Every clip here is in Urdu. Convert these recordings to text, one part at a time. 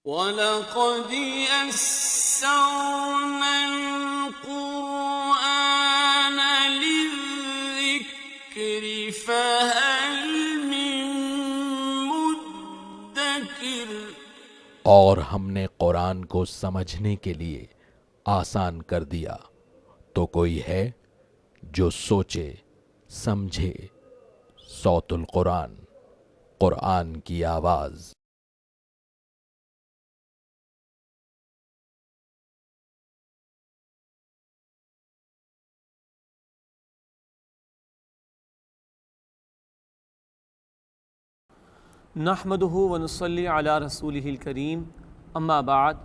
وَلَقَدْ يَسَّرْنَا الْقُرْآنَ لِلذِّكْرِ فَهَلْ مِن مُّدَّكِرٍ۔ اور ہم نے قرآن کو سمجھنے کے لیے آسان کر دیا، تو کوئی ہے جو سوچے سمجھے۔ صوت القرآن، قرآن کی آواز۔ نحمده ونصلي على رسوله الكريم، اما بعد،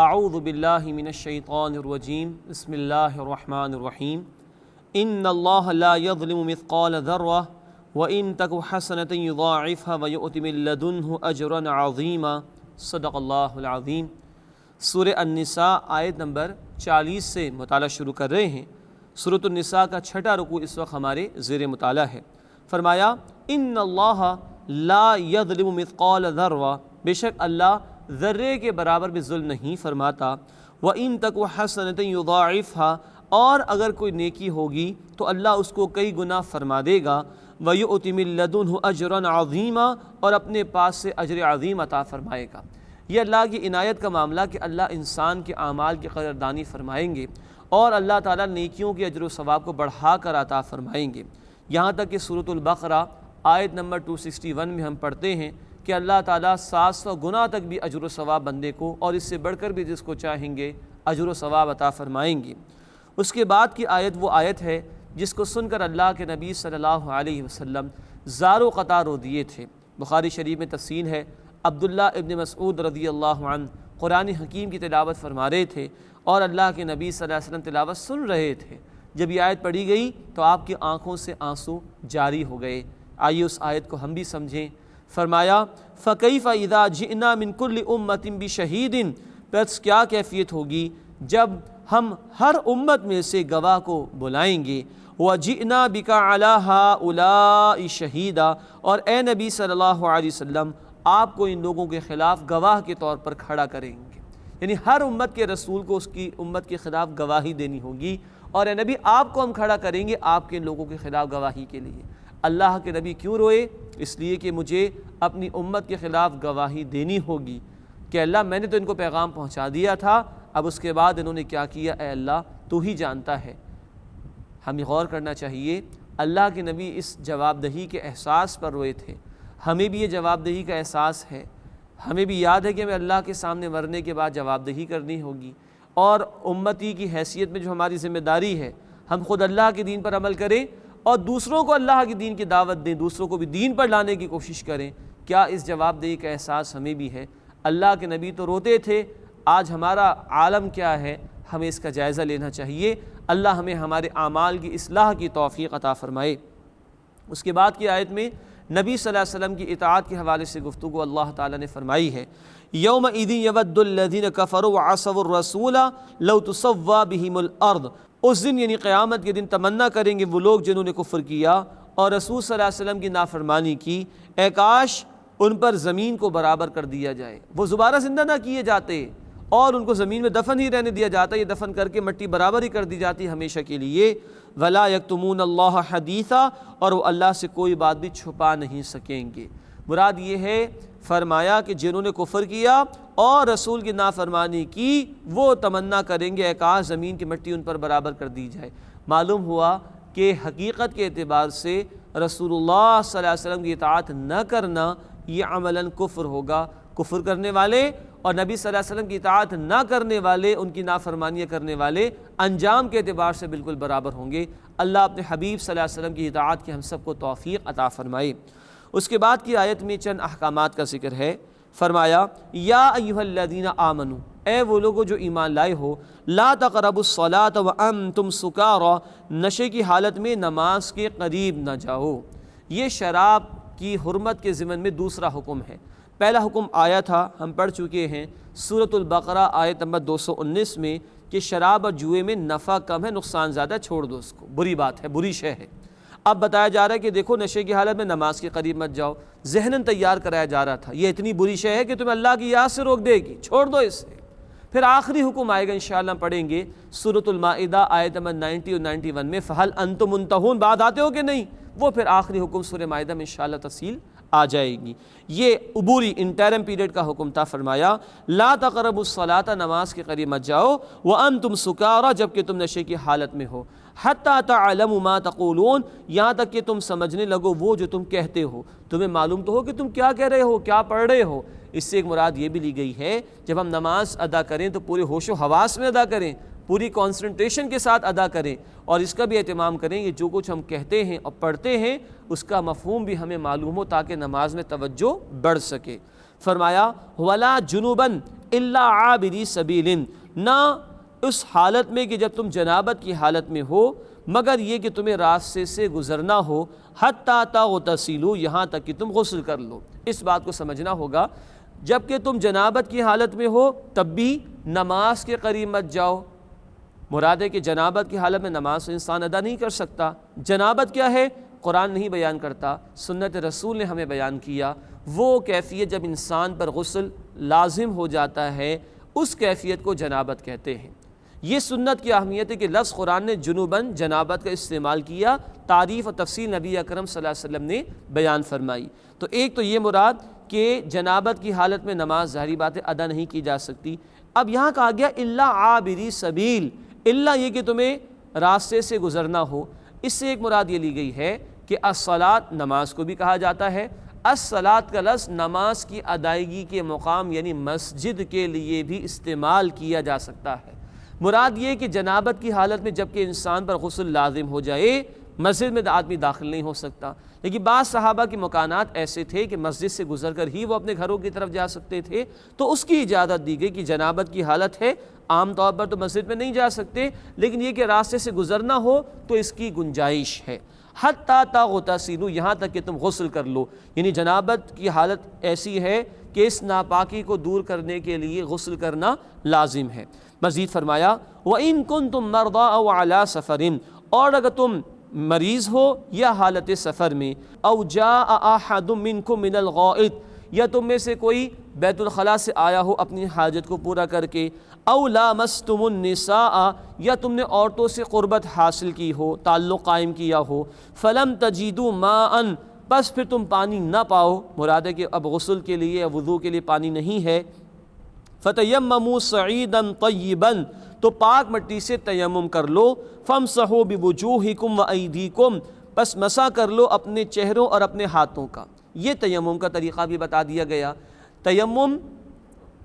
اعوذ باللہ من الشیطان الرجیم، بسم اللہ الرحمن الرحیم۔ ان اللہ لا یظلم مثقال ذرہ وان تک حسنۃ یضاعفها ویؤت من لدنہ اجرا عظیما۔ صدق اللہ العظیم۔ سورہ النساء آیت نمبر 40 سے مطالعہ شروع کر رہے ہیں۔ سورۃ النساء کا چھٹا رکوع اس وقت ہمارے زیر مطالعہ ہے۔ فرمایا ان اللہ لا یظلم مثقال ذرہ، بے شک اللہ ذرے کے برابر بھی ظلم نہیں فرماتا۔ وَإِن تَكُ حَسَنَةً يُضَاعِفْهَا، اور اگر کوئی نیکی ہوگی تو اللہ اس کو کئی گنا فرما دے گا۔ وَيُؤْتِ مِن لَّدُنْهُ أَجْرًا عَظِيمًا، اور اپنے پاس سے اجر عظیم عطا فرمائے گا۔ یہ اللہ کی عنایت کا معاملہ کہ اللہ انسان کے اعمال کی قدردانی فرمائیں گے، اور اللہ تعالیٰ نیکیوں کے اجر و ثواب کو بڑھا کر عطا فرمائیں گے۔ یہاں تک کہ سورۃ البقرہ آیت نمبر 261 میں ہم پڑھتے ہیں کہ اللہ تعالیٰ 700 گنا تک بھی اجر و ثواب بندے کو، اور اس سے بڑھ کر بھی جس کو چاہیں گے اجر و ثواب عطا فرمائیں گے۔ اس کے بعد کی آیت وہ آیت ہے جس کو سن کر اللہ کے نبی صلی اللہ علیہ وسلم زار و قطع رو دیے تھے۔ بخاری شریف میں تفصیل ہے، عبداللہ ابن مسعود رضی اللہ عنہ قرآن حکیم کی تلاوت فرما رہے تھے، اور اللہ کے نبی صلی اللہ علیہ وسلم تلاوت سن رہے تھے۔ جب یہ آیت پڑھی گئی تو آپ کی آنکھوں سے آنسو جاری ہو گئے۔ آئیے اس آیت کو ہم بھی سمجھیں۔ فرمایا فَكَيْفَ إِذَا جِئْنَا مِن كُلِّ أُمَّةٍ بِشَهِيدٍ، پس کیا کیفیت ہوگی جب ہم ہر امت میں سے گواہ کو بلائیں گے۔ وَجِئْنَا بِكَ عَلَىٰ هَٰؤُلَاءِ شَهِيدًا، اور اے نبی صلی اللہ علیہ وسلم آپ کو ان لوگوں کے خلاف گواہ کے طور پر کھڑا کریں گے۔ یعنی ہر امت کے رسول کو اس کی امت کے خلاف گواہی دینی ہوگی، اور اے نبی آپ کو ہم کھڑا کریں گے آپ کے لوگوں کے خلاف گواہی کے لیے۔ اللہ کے نبی کیوں روئے؟ اس لیے کہ مجھے اپنی امت کے خلاف گواہی دینی ہوگی کہ اللہ میں نے تو ان کو پیغام پہنچا دیا تھا، اب اس کے بعد انہوں نے کیا کیا، اے اللہ تو ہی جانتا ہے۔ ہمیں غور کرنا چاہیے، اللہ کے نبی اس جواب دہی کے احساس پر روئے تھے۔ ہمیں بھی یہ جواب دہی کا احساس ہے، ہمیں بھی یاد ہے کہ ہمیں اللہ کے سامنے مرنے کے بعد جواب دہی کرنی ہوگی، اور امتی کی حیثیت میں جو ہماری ذمہ داری ہے، ہم خود اللہ کے دین پر عمل کریں اور دوسروں کو اللہ کے دین کی دعوت دیں، دوسروں کو بھی دین پر لانے کی کوشش کریں۔ کیا اس جواب دہی کا احساس ہمیں بھی ہے؟ اللہ کے نبی تو روتے تھے، آج ہمارا عالم کیا ہے، ہمیں اس کا جائزہ لینا چاہیے۔ اللہ ہمیں ہمارے اعمال کی اصلاح کی توفیق عطا فرمائے۔ اس کے بعد کی آیت میں نبی صلی اللہ علیہ وسلم کی اطاعت کے حوالے سے گفتگو اللہ تعالیٰ نے فرمائی ہے۔ یومئذ یود الذین کفروا وعصوا الرسول لو تسوی بہم الارض، اس دن یعنی قیامت کے دن تمنا کریں گے وہ لوگ جنہوں نے کفر کیا اور رسول صلی اللہ علیہ وسلم کی نافرمانی کی، اے کاش ان پر زمین کو برابر کر دیا جائے، وہ دوبارہ زندہ نہ کیے جاتے اور ان کو زمین میں دفن ہی رہنے دیا جاتا، یہ دفن کر کے مٹی برابر ہی کر دی جاتی ہمیشہ کے لیے۔ ولا یکتمون اللہ حدیثا، اور وہ اللہ سے کوئی بات بھی چھپا نہیں سکیں گے۔ مراد یہ ہے، فرمایا کہ جنہوں نے کفر کیا اور رسول کی نافرمانی کی وہ تمنا کریں گے اے کاش زمین کی مٹی ان پر برابر کر دی جائے۔ معلوم ہوا کہ حقیقت کے اعتبار سے رسول اللہ صلی اللہ علیہ وسلم کی اطاعت نہ کرنا یہ عملاً کفر ہوگا۔ کفر کرنے والے اور نبی صلی اللہ علیہ وسلم کی اطاعت نہ کرنے والے، ان کی نافرمانیاں کرنے والے انجام کے اعتبار سے بالکل برابر ہوں گے۔ اللہ اپنے حبیب صلی اللہ علیہ وسلم کی اطاعت کی ہم سب کو توفیق عطا فرمائے۔ اس کے بعد کی آیت میں چند احکامات کا ذکر ہے۔ فرمایا یا ایھا الذین آمنوا، اے وہ لوگو جو ایمان لائے ہو، لا تقربوا الصلاۃ وانتم سکارى، نشے کی حالت میں نماز کے قریب نہ جاؤ۔ یہ شراب کی حرمت کے ضمن میں دوسرا حکم ہے۔ پہلا حکم آیا تھا، ہم پڑھ چکے ہیں سورۃ البقرہ آیت نمبر 219 میں، کہ شراب اور جوئے میں نفع کم ہے، نقصان زیادہ، چھوڑ دو اس کو، بری بات ہے، بری شے ہے۔ اب بتایا جا رہا ہے کہ دیکھو نشے کی حالت میں نماز کے قریب مت جاؤ، ذہناً تیار کرایا جا رہا تھا یہ اتنی بری شے ہے کہ تمہیں اللہ کی یاد سے روک دے گی، چھوڑ دو اس سے۔ پھر آخری حکم آئے گا انشاءاللہ ہم پڑھیں گے سورۃ المائدہ آیت نمبر 90 اور 91 میں، فَهَلْ أَنْتُمْ مُنْتَهُونَ، بعد آتے ہو کہ نہیں، وہ پھر آخری حکم سورہ مائدہ میں انشاءاللہ تفصیل آ جائے گی۔ یہ عبوری انٹرم پیریڈ کا حکم تھا، فرمایا لا تقربوا الصلاۃ، نماز کے قریب مت جاؤ، وانتم سکارى، جبکہ تم نشے کی حالت میں ہو، حتی تعلموا ما تقولون، یہاں تک کہ تم سمجھنے لگو وہ جو تم کہتے ہو، تمہیں معلوم تو ہو کہ تم کیا کہہ رہے ہو، کیا پڑھ رہے ہو۔ اس سے ایک مراد یہ بھی لی گئی ہے جب ہم نماز ادا کریں تو پورے ہوش و حواس میں ادا کریں، پوری کانسنٹریشن کے ساتھ ادا کریں، اور اس کا بھی اہتمام کریں کہ جو کچھ ہم کہتے ہیں اور پڑھتے ہیں اس کا مفہوم بھی ہمیں معلوم ہو تاکہ نماز میں توجہ بڑھ سکے۔ فرمایا وَلَا جُنُبًا إِلَّا عَابِرِي سَبِيلٍ، نہ اس حالت میں کہ جب تم جنابت کی حالت میں ہو مگر یہ کہ تمہیں راستے سے گزرنا ہو، حَتَّى تَغْتَسِلُوا، یہاں تک کہ تم غسل کر لو۔ اس بات کو سمجھنا ہوگا جب کہ تم جنابت کی حالت میں ہو تب بھی نماز کے قریب مت جاؤ۔ مراد ہے کہ جنابت کی حالت میں نماز انسان ادا نہیں کر سکتا۔ جنابت کیا ہے؟ قرآن نہیں بیان کرتا، سنت رسول نے ہمیں بیان کیا، وہ کیفیت جب انسان پر غسل لازم ہو جاتا ہے اس کیفیت کو جنابت کہتے ہیں۔ یہ سنت کی اہمیت ہے کہ لفظ قرآن نے جنوباً جنابت کا استعمال کیا، تعریف و تفصیل نبی اکرم صلی اللہ علیہ وسلم نے بیان فرمائی۔ تو ایک تو یہ مراد کہ جنابت کی حالت میں نماز ظاہری بات ادا نہیں کی جا سکتی۔ اب یہاں کہا گیا الا عابری سبیل، الا یہ کہ تمہیں راستے سے گزرنا ہو، اس سے ایک مراد یہ لی گئی ہے کہ الصلاۃ، نماز کو بھی کہا جاتا ہے، الصلاۃ کا لفظ نماز کی ادائیگی کے مقام یعنی مسجد کے لیے بھی استعمال کیا جا سکتا ہے۔ مراد یہ کہ جنابت کی حالت میں جب کہ انسان پر غسل لازم ہو جائے مسجد میں آدمی داخل نہیں ہو سکتا، لیکن بعض صحابہ کے مکانات ایسے تھے کہ مسجد سے گزر کر ہی وہ اپنے گھروں کی طرف جا سکتے تھے، تو اس کی اجازت دی گئی کہ جنابت کی حالت ہے، عام طور پر تو مسجد میں نہیں جا سکتے، لیکن یہ کہ راستے سے گزرنا ہو تو اس کی گنجائش ہے۔ حتیٰ تغتسلوا، یہاں تک کہ تم غسل کر لو، یعنی جنابت کی حالت ایسی ہے کہ اس ناپاکی کو دور کرنے کے لیے غسل کرنا لازم ہے۔ مزید فرمایا وَإِن كُنتُم مَرْضَىٰ أَوْ عَلَىٰ سَفَرٍ، اور اگر تم مریض ہو یا حالت سفر میں، او جاء احد منکم من الغائط، یا تم میں سے کوئی بیت الخلاء سے آیا ہو اپنی حاجت کو پورا کر کے، او لامستم النساء، یا تم نے عورتوں سے قربت حاصل کی ہو، تعلق قائم کیا ہو، فلم تجدوا ماء، بس پھر تم پانی نہ پاؤ، مراد ہے کہ اب غسل کے لیے یا وضو کے لیے پانی نہیں ہے، فتیمموا صعیدا طیبا، تو پاک مٹی سے تیمم کر لو، فامسحوا بوجوہکم وایدیکم، پس مسح کر لو اپنے چہروں اور اپنے ہاتھوں کا۔ یہ تیمم کا طریقہ بھی بتا دیا گیا۔ تیمم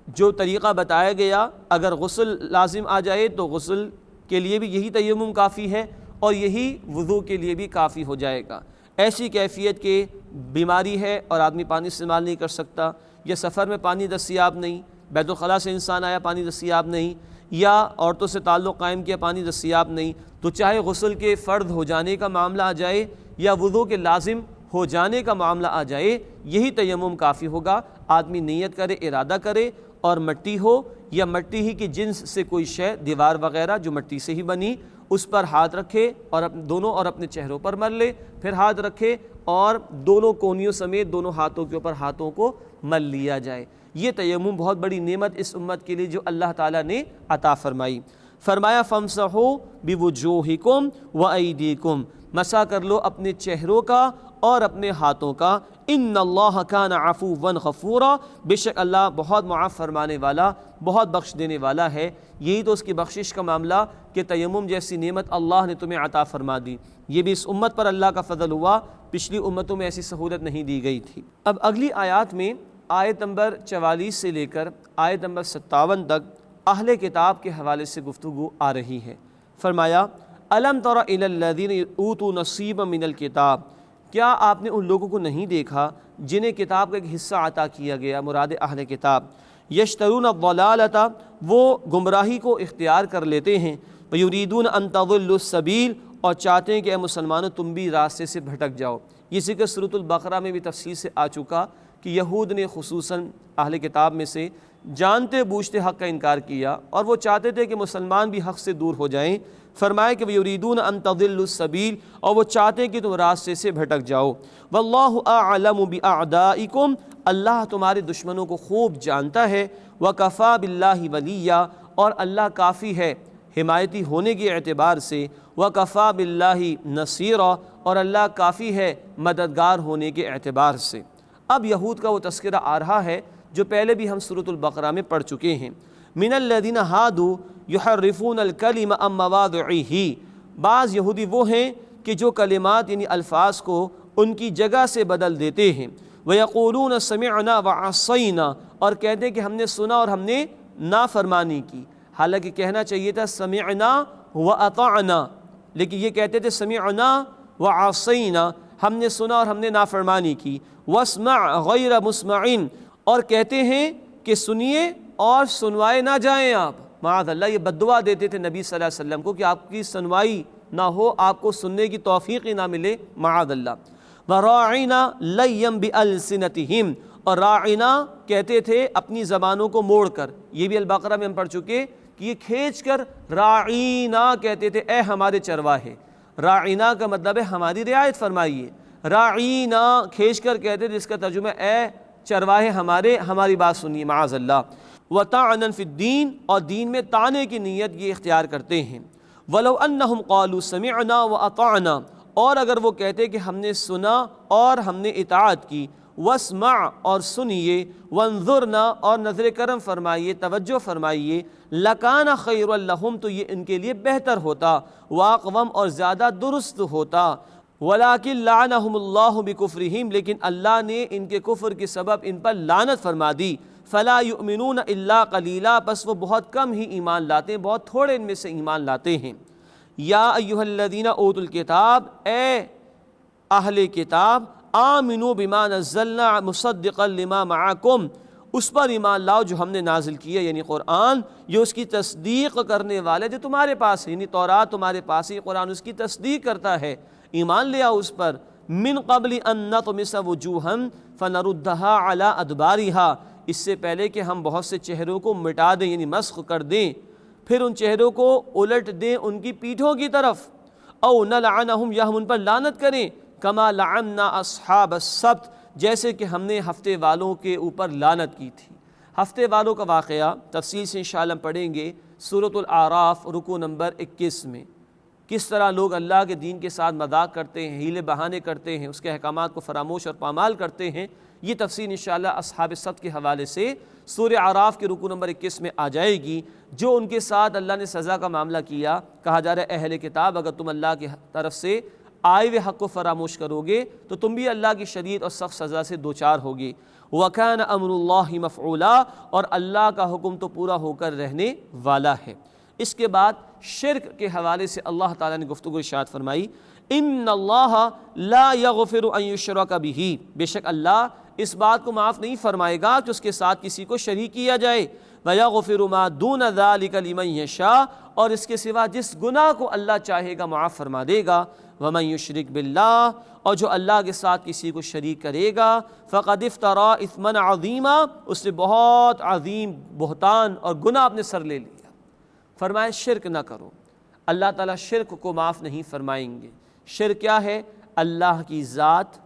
جو طریقہ بتایا گیا، اگر غسل لازم آ جائے تو غسل کے لیے بھی یہی تیمم کافی ہے اور یہی وضو کے لیے بھی کافی ہو جائے گا۔ ایسی کیفیت کہ بیماری ہے اور آدمی پانی استعمال نہیں کر سکتا، یا سفر میں پانی دستیاب نہیں، بیت الخلاء سے انسان آیا پانی دستیاب نہیں، یا عورتوں سے تعلق قائم کیا پانی دستیاب نہیں، تو چاہے غسل کے فرض ہو جانے کا معاملہ آ جائے یا وضو کے لازم ہو جانے کا معاملہ آ جائے، یہی تیمم کافی ہوگا۔ آدمی نیت کرے، ارادہ کرے، اور مٹی ہو یا مٹی ہی کی جنس سے کوئی شے، دیوار وغیرہ جو مٹی سے ہی بنی، اس پر ہاتھ رکھے اور دونوں اور اپنے چہروں پر مل لے، پھر ہاتھ رکھے اور دونوں کونیوں سمیت دونوں ہاتھوں کے اوپر ہاتھوں کو مل لیا جائے۔ یہ تیمم بہت بڑی نعمت اس امت کے لیے جو اللہ تعالیٰ نے عطا فرمائی۔ فرمایا فامسحوا بوجوہکم وایدیکم، مسح کر لو اپنے چہروں کا اور اپنے ہاتھوں کا، ان اللہ کان عفوا غفورا، بے شک اللہ بہت معاف فرمانے والا، بہت بخش دینے والا ہے۔ یہی تو اس کی بخشش کا معاملہ کہ تیمم جیسی نعمت اللہ نے تمہیں عطا فرما دی، یہ بھی اس امت پر اللہ کا فضل ہوا، پچھلی امتوں میں ایسی سہولت نہیں دی گئی تھی۔ اب اگلی آیات میں آیت نمبر 44 سے لے کر آیت نمبر 57 تک اہل کتاب کے حوالے سے گفتگو آ رہی ہے۔ فرمایا الم تر الی الذین اوتوا نصیبا من الکتاب، کیا آپ نے ان لوگوں کو نہیں دیکھا جنہیں کتاب کا ایک حصہ عطا کیا گیا، مراد اہل کتاب، یشترون الضلالۃ، وہ گمراہی کو اختیار کر لیتے ہیں، ویریدون ان تضلوا السبیل، اور چاہتے ہیں کہ اے مسلمانوں تم بھی راستے سے بھٹک جاؤ۔ یہ ذکر سورۃ البقرہ میں بھی تفصیل سے آ چکا کہ یہود نے خصوصاً اہل کتاب میں سے جانتے بوجھتے حق کا انکار کیا اور وہ چاہتے تھے کہ مسلمان بھی حق سے دور ہو جائیں، فرمایا کہ وَيُرِيدُونَ أَن تَضِلُّوا السَّبِيلَ، اور وہ چاہتے ہیں کہ تم راستے سے بھٹک جاؤ۔ وَاللَّهُ أَعْلَمُ بِأَعْدَائِكُمْ، اللہ تمہارے دشمنوں کو خوب جانتا ہے۔ وَكَفَى بِاللَّهِ وَلِيًّا، اور اللہ کافی ہے حمایتی ہونے کے اعتبار سے۔ وَكَفَى بِاللَّهِ نَصِيرًا، اور اللہ کافی ہے مددگار ہونے کے اعتبار سے۔ اب یہود کا وہ تذکرہ آ رہا ہے جو پہلے بھی ہم سورۃ البقرہ میں پڑھ چکے ہیں۔ مِنَ الَّذِينَ هَادُوا يُحَرِّفُونَ الْكَلِمَ عَن مَّوَاضِعِهِ، بعض یہودی وہ ہیں کہ جو کلمات یعنی الفاظ کو ان کی جگہ سے بدل دیتے ہیں۔ وَيَقُولُونَ سَمِعْنَا وَعَصَيْنَا، اور کہتے ہیں کہ ہم نے سنا اور ہم نے نافرمانی کی، حالانکہ کہنا چاہیے تھا سمعنا وَأَطَعْنَا، لیکن یہ کہتے تھے سمعنا وَعَصَيْنَا، ہم نے سنا اور ہم نے نافرمانی کی۔ وَاسْمَعْ غَيْرَ مُسْمَعٍ، اور کہتے ہیں کہ سنیے اور سنوائے نہ جائیں آپ۔ معاذ اللہ، یہ بد دعا دیتے تھے نبی صلی اللہ علیہ وسلم کو کہ آپ کی سنوائی نہ ہو، آپ کو سننے کی توفیق ہی نہ ملے، معاذ اللہ۔ وَرَاعِنَا لَيًّا بِأَلْسِنَتِهِمْ، اور راعنا کہتے تھے اپنی زبانوں کو موڑ کر، یہ بھی البقرہ میں ہم پڑھ چکے کہ یہ کھینچ کر راعینا کہتے تھے، اے ہمارے چرواہے۔ راعینا کا مطلب ہے ہماری رعایت فرمائیے، راعینا کھینچ کر کہتے تھے، جس کا ترجمہ اے چرواہے ہماری بات سنیے، معاذ اللہ۔ وَطَعْنًا فِي الدِّينِ، اور دین میں طعنے کی نیت یہ اختیار کرتے ہیں۔ وَلَوْ أَنَّهُمْ قَالُوا سَمِعْنَا وَأَطَعْنَا، اور اگر وہ کہتے کہ ہم نے سنا اور ہم نے اطاعت کی۔ وَاسْمَعْ، اور سنیے۔ وَانظُرْنَا، اور نظر کرم فرمائیے، توجہ فرمائیے۔ لَكَانَ خَيْرًا لَهُمْ، تو یہ ان کے لیے بہتر ہوتا۔ وَأَقْوَمَ، اور زیادہ درست ہوتا۔ وَلَكِنْ لَعَنَهُمُ اللَّهُ بِكُفْرِهِمْ، لیکن اللہ نے ان کے کفر کے سبب ان پر لعنت فرما دی۔ فَلَا يُؤْمِنُونَ إِلَّا قَلِيلًا، بس وہ بہت کم ہی ایمان لاتے ہیں، بہت تھوڑے ان میں سے ایمان لاتے ہیں۔ یا ایھا الذین اوتوا الکتاب، اے اہل کتاب، آمنوا بما نزلنا مصدقا لما معکم، اس پر ایمان لاؤ جو ہم نے نازل کیا، یعنی قرآن، یہ اس کی تصدیق کرنے والے جو تمہارے پاس ہے، یعنی تورات تمہارے پاس ہے، قرآن اس کی تصدیق کرتا ہے، ایمان لے آؤ اس پر۔ من قبل ان نطمس وجوہا فنردھا علی ادبارہا، اس سے پہلے کہ ہم بہت سے چہروں کو مٹا دیں، یعنی مسخ کر دیں، پھر ان چہروں کو الٹ دیں ان کی پیٹھوں کی طرف۔ او نلعنہم، یا ہم ان پر لعنت کریں، کما لعنا اصحاب السبت، جیسے کہ ہم نے ہفتے والوں کے اوپر لعنت کی تھی۔ ہفتے والوں کا واقعہ تفصیل سے انشاءاللہ پڑھیں گے سورۃ الاعراف رکوع نمبر 21 میں، کس طرح لوگ اللہ کے دین کے ساتھ مذاق کرتے ہیں، ہیلے بہانے کرتے ہیں، اس کے احکامات کو فراموش اور پامال کرتے ہیں۔ یہ تفصیل انشاءاللہ اصحاب السبت کے حوالے سے سورہ اعراف کے رکوع نمبر 21 میں آ جائے گی۔ جو ان کے ساتھ اللہ نے سزا کا معاملہ کیا، کہا جا رہا ہے اہل کتاب، اگر تم اللہ کی طرف سے آئے ہوئے حق کو فراموش کرو گے تو تم بھی اللہ کی شدید اور سخت سزا سے دوچار ہوگے۔ وَكَانَ أَمْرُ اللَّهِ مَفْعُولًا، اور اللہ کا حکم تو پورا ہو کر رہنے والا ہے۔ اس کے بعد شرک کے حوالے سے اللہ تعالیٰ نے گفتگو ارشاد فرمائی، ان اللہ لا یغفر ان یشرک بہ، بے شک اللہ اس بات کو معاف نہیں فرمائے گا کہ اس کے ساتھ کسی کو شریک کیا جائے، وَيَغْفِرُ مَا دُونَ ذَلِكَ لِمَن يَشَاءُ، اور اس کے سوا جس گناہ کو اللہ چاہے گا معاف فرما دے گا۔ وَمَن يُشْرِكْ بِاللَّهِ، اور جو اللہ کے ساتھ کسی کو شریک کرے گا، فَقَدِ افْتَرَىٰ إِثْمًا عَظِيمًا، اس نے بہت عظیم بہتان اور گناہ اپنے سر لے لیا۔ فرمائے شرک نہ کرو، اللہ تعالیٰ شرک کو معاف نہیں فرمائیں گے۔ شرک کیا ہے؟ اللہ کی ذات،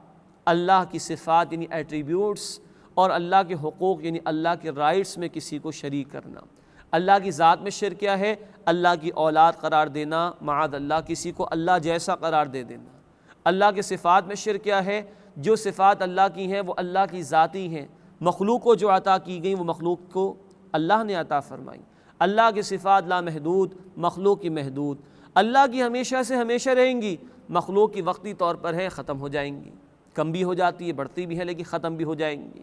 اللہ کی صفات یعنی ایٹریبیوٹس، اور اللہ کے حقوق یعنی اللہ کے رائٹس میں کسی کو شریک کرنا۔ اللہ کی ذات میں شرک کیا ہے؟ اللہ کی اولاد قرار دینا، معاذ اللہ کسی کو اللہ جیسا قرار دے دینا۔ اللہ کے صفات میں شرک کیا ہے؟ جو صفات اللہ کی ہیں وہ اللہ کی ذاتی ہیں، مخلوق کو جو عطا کی گئیں وہ مخلوق کو اللہ نے عطا فرمائی۔ اللہ کی صفات لامحدود، مخلوق کی محدود۔ اللہ کی ہمیشہ سے ہمیشہ رہیں گی، مخلوق کی وقتی طور پر ہے، ختم ہو جائیں گی، کم بھی ہو جاتی ہے، بڑھتی بھی ہے، لیکن ختم بھی ہو جائیں گی۔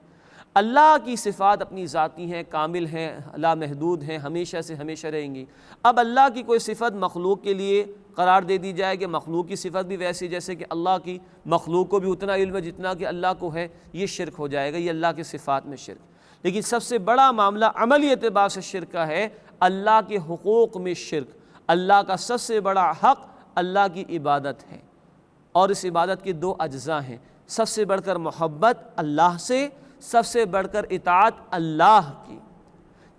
اللہ کی صفات اپنی ذاتی ہیں، کامل ہیں، لامحدود ہیں، ہمیشہ سے ہمیشہ رہیں گی۔ اب اللہ کی کوئی صفت مخلوق کے لیے قرار دے دی جائے کہ مخلوق کی صفت بھی ویسی جیسے کہ اللہ کی، مخلوق کو بھی اتنا علم ہے جتنا کہ اللہ کو ہے، یہ شرک ہو جائے گا، یہ اللہ کی صفات میں شرک۔ لیکن سب سے بڑا معاملہ عملی اعتبار سے شرک کا ہے اللہ کے حقوق میں شرک۔ اللہ کا سب سے بڑا حق اللہ کی عبادت ہے، اور اس عبادت کے دو اجزاء ہیں، سب سے بڑھ کر محبت اللہ سے، سب سے بڑھ کر اطاعت اللہ کی۔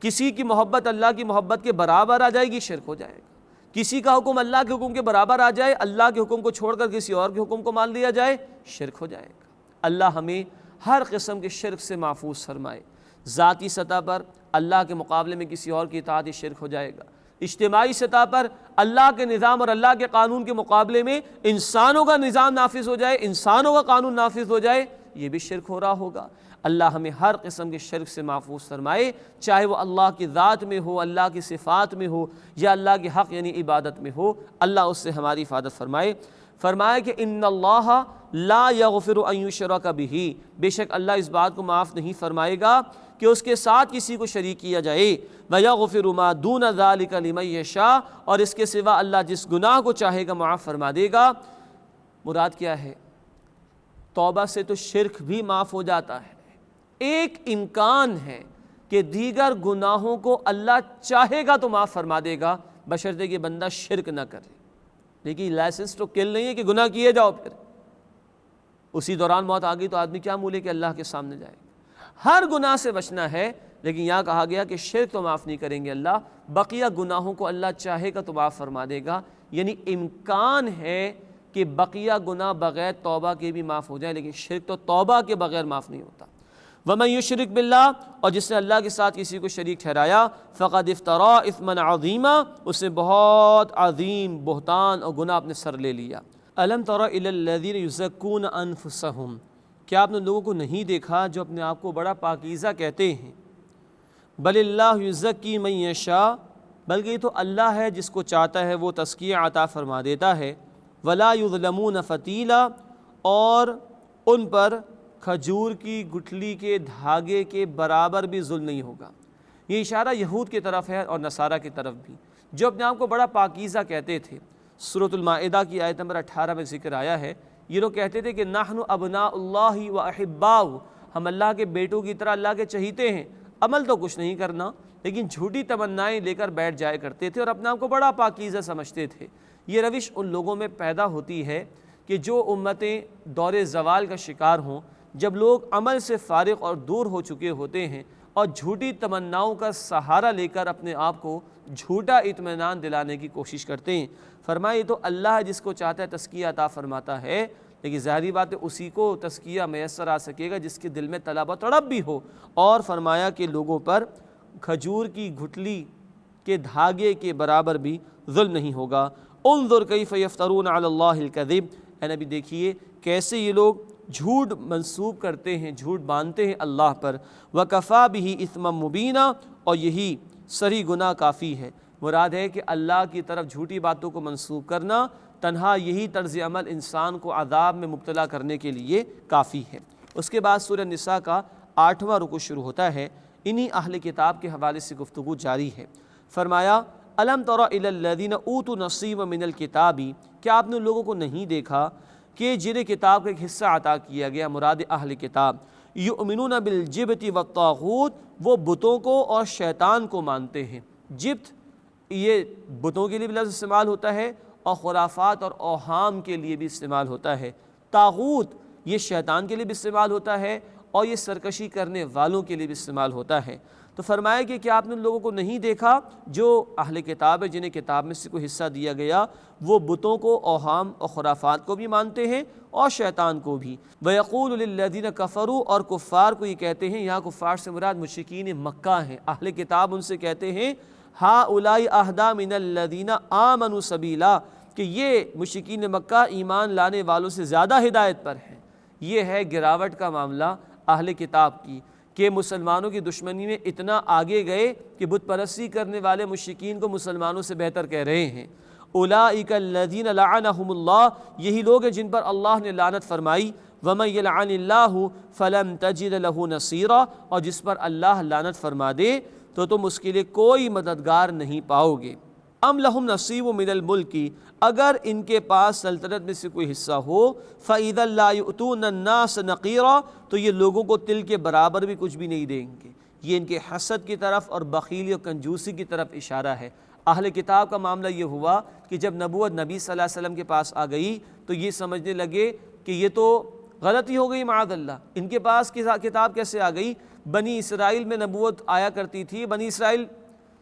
کسی کی محبت اللہ کی محبت کے برابر آ جائے گی، شرک ہو جائے گا۔ کسی کا حکم اللہ کے حکم کے برابر آ جائے، اللہ کے حکم کو چھوڑ کر کسی اور کے حکم کو مان لیا جائے، شرک ہو جائے گا۔ اللہ ہمیں ہر قسم کے شرک سے محفوظ فرمائے۔ ذاتی سطح پر اللہ کے مقابلے میں کسی اور کی اطاعت شرک ہو جائے گا، اجتماعی سطح پر اللہ کے نظام اور اللہ کے قانون کے مقابلے میں انسانوں کا نظام نافذ ہو جائے، انسانوں کا قانون نافذ ہو جائے، یہ بھی شرک ہو رہا ہوگا۔ اللہ ہمیں ہر قسم کے شرک سے محفوظ فرمائے، چاہے وہ اللہ کی ذات میں ہو، اللہ کی صفات میں ہو، یا اللہ کے حق یعنی عبادت میں ہو، اللہ اس سے ہماری حفاظت فرمائے۔ فرمایا کہ ان اللہ لا یغفر ان یشرک بہ، بے شک اللہ اس بات کو معاف نہیں فرمائے گا کہ اس کے ساتھ کسی کو شریک کیا جائے، وَيَغْفِرُ مَا دُونَ ذَلِكَ لِمَن یشاء، اور اس کے سوا اللہ جس گناہ کو چاہے گا معاف فرما دے گا۔ مراد کیا ہے؟ توبہ سے تو شرک بھی معاف ہو جاتا ہے، ایک امکان ہے کہ دیگر گناہوں کو اللہ چاہے گا تو معاف فرما دے گا، بشرطے کہ بندہ شرک نہ کرے۔ لیکن لائسنس تو کل نہیں ہے کہ گناہ کیے جاؤ، پھر اسی دوران موت آ گئی تو آدمی کیا مولے کہ اللہ کے سامنے جائے گا۔ ہر گناہ سے بچنا ہے، لیکن یہاں کہا گیا کہ شرک تو معاف نہیں کریں گے اللہ، بقیہ گناہوں کو اللہ چاہے گا تو معاف فرما دے گا۔ یعنی امکان ہے کہ بقیہ گناہ بغیر توبہ کے بھی معاف ہو جائیں، لیکن شرک تو توبہ کے بغیر معاف نہیں ہوتا۔ وَمَن يُشْرِكْ بِاللَّهِ، اور جس نے اللہ کے ساتھ کسی کو شریک ٹھہرایا، فَقَدِ افْتَرَىٰ إِثْمًا عَظِيمًا، اس نے بہت عظیم بہتان اور گناہ اپنے سر لے لیا۔ أَلَمْ تَرَ إِلَى الَّذِينَ يُزَكُّونَ أَنفُسَهُمْ، کیا آپ نے لوگوں کو نہیں دیکھا جو اپنے آپ کو بڑا پاکیزہ کہتے ہیں؟ بل اللہ یزکی من یشاء، بلکہ یہ تو اللہ ہے جس کو چاہتا ہے وہ تزکیہ عطا فرما دیتا ہے۔ ولا یظلمون فتیلا، اور ان پر کھجور کی گٹھلی کے دھاگے کے برابر بھی ظلم نہیں ہوگا۔ یہ اشارہ یہود کی طرف ہے اور نصارہ کی طرف بھی، جو اپنے آپ کو بڑا پاکیزہ کہتے تھے۔ سورۃ المائدہ کی آیت نمبر 18 میں ذکر آیا ہے، یہ لوگ کہتے تھے کہ نحن ابناء اللہ و احباؤہ، ہم اللہ کے بیٹوں کی طرح اللہ کے چہیتے ہیں، عمل تو کچھ نہیں کرنا، لیکن جھوٹی تمنائیں لے کر بیٹھ جایا کرتے تھے اور اپنے آپ کو بڑا پاکیزہ سمجھتے تھے۔ یہ روش ان لوگوں میں پیدا ہوتی ہے کہ جو امتیں دور زوال کا شکار ہوں، جب لوگ عمل سے فارغ اور دور ہو چکے ہوتے ہیں اور جھوٹی تمناؤں کا سہارا لے کر اپنے آپ کو جھوٹا اطمینان دلانے کی کوشش کرتے ہیں۔ فرمایا یہ تو اللہ ہے جس کو چاہتا ہے تزکیہ عطا فرماتا ہے، لیکن ظاہری بات ہے اسی کو تزکیہ میسر آ سکے گا جس کے دل میں طلب و تڑپ بھی ہو۔ اور فرمایا کہ لوگوں پر کھجور کی گٹھلی کے دھاگے کے برابر بھی ظلم نہیں ہوگا۔ انظر کیف یفترون علی اللہ الکذب، اے نبی دیکھیے کیسے یہ لوگ جھوٹ منسوب کرتے ہیں، جھوٹ باندھتے ہیں اللہ پر۔ وکفا بہ اثما مبینا، اور یہی صریح گناہ کافی ہے۔ مراد ہے کہ اللہ کی طرف جھوٹی باتوں کو منسوب کرنا، تنہا یہی طرز عمل انسان کو عذاب میں مبتلا کرنے کے لیے کافی ہے۔ اس کے بعد سورہ نساء کا 8واں رکوع شروع ہوتا ہے، انہی اہل کتاب کے حوالے سے گفتگو جاری ہے۔ فرمایا الم تر الی الذین اوتوا نصیبا من الکتاب، کیا آپ نے لوگوں کو نہیں دیکھا کہ جنہیں کتاب کا ایک حصہ عطا کیا گیا، مراد اہل کتاب، یؤمنون بالجبت والطاغوت، وہ بتوں کو اور شیطان کو مانتے ہیں۔ جبت یہ بتوں کے لیے بھی لفظ استعمال ہوتا ہے اور خرافات اور اوہام کے لیے بھی استعمال ہوتا ہے۔ طاغوت یہ شیطان کے لیے بھی استعمال ہوتا ہے اور یہ سرکشی کرنے والوں کے لیے بھی استعمال ہوتا ہے۔ تو فرمایا کہ کیا آپ نے لوگوں کو نہیں دیکھا جو اہل کتاب ہے، جنہیں کتاب میں سے کوئی حصہ دیا گیا، وہ بتوں کو، اوہام اور خرافات کو بھی مانتے ہیں اور شیطان کو بھی۔ وَيَقُولُ لِلَّذِينَ كَفَرُوا، اور کفار کو یہ کہتے ہیں، یہاں کفار سے مراد مشرکین مکہ ہیں، اہل کتاب ان سے کہتے ہیں ہَؤُلَاءِ أَهْدَىٰ مِنَ الَّذِينَ آمَنُوا سَبِيلًا، کہ یہ مشرکین مکہ ایمان لانے والوں سے زیادہ ہدایت پر ہیں۔ یہ ہے گراوٹ کا معاملہ اہل کتاب کی، کہ مسلمانوں کی دشمنی میں اتنا آگے گئے کہ بت پرستی کرنے والے مشرکین کو مسلمانوں سے بہتر کہہ رہے ہیں۔ اولئک الذین لعنہم اللہ، یہی لوگ ہیں جن پر اللہ نے لعنت فرمائی۔ ومن یلعن اللہ فلن تجد لہ نصیرا، اور جس پر اللہ لعنت فرما دے تو تم اس کے لیے کوئی مددگار نہیں پاؤ گے۔ ام لہم نصیب من الملک، اگر ان کے پاس سلطنت میں سے کوئی حصہ ہو، فَإِذَا لَا يُؤْتُونَ النَّاسَ نَقِيرًا، تو یہ لوگوں کو تل کے برابر بھی کچھ بھی نہیں دیں گے۔ یہ ان کے حسد کی طرف اور بخیلی اور کنجوسی کی طرف اشارہ ہے۔ اہل کتاب کا معاملہ یہ ہوا کہ جب نبوت نبی صلی اللہ علیہ وسلم کے پاس آ گئی تو یہ سمجھنے لگے کہ یہ تو غلطی ہو گئی معاذ اللہ، ان کے پاس کتاب کیسے آ گئی؟ بنی اسرائیل میں نبوت آیا کرتی تھی، بنی اسرائیل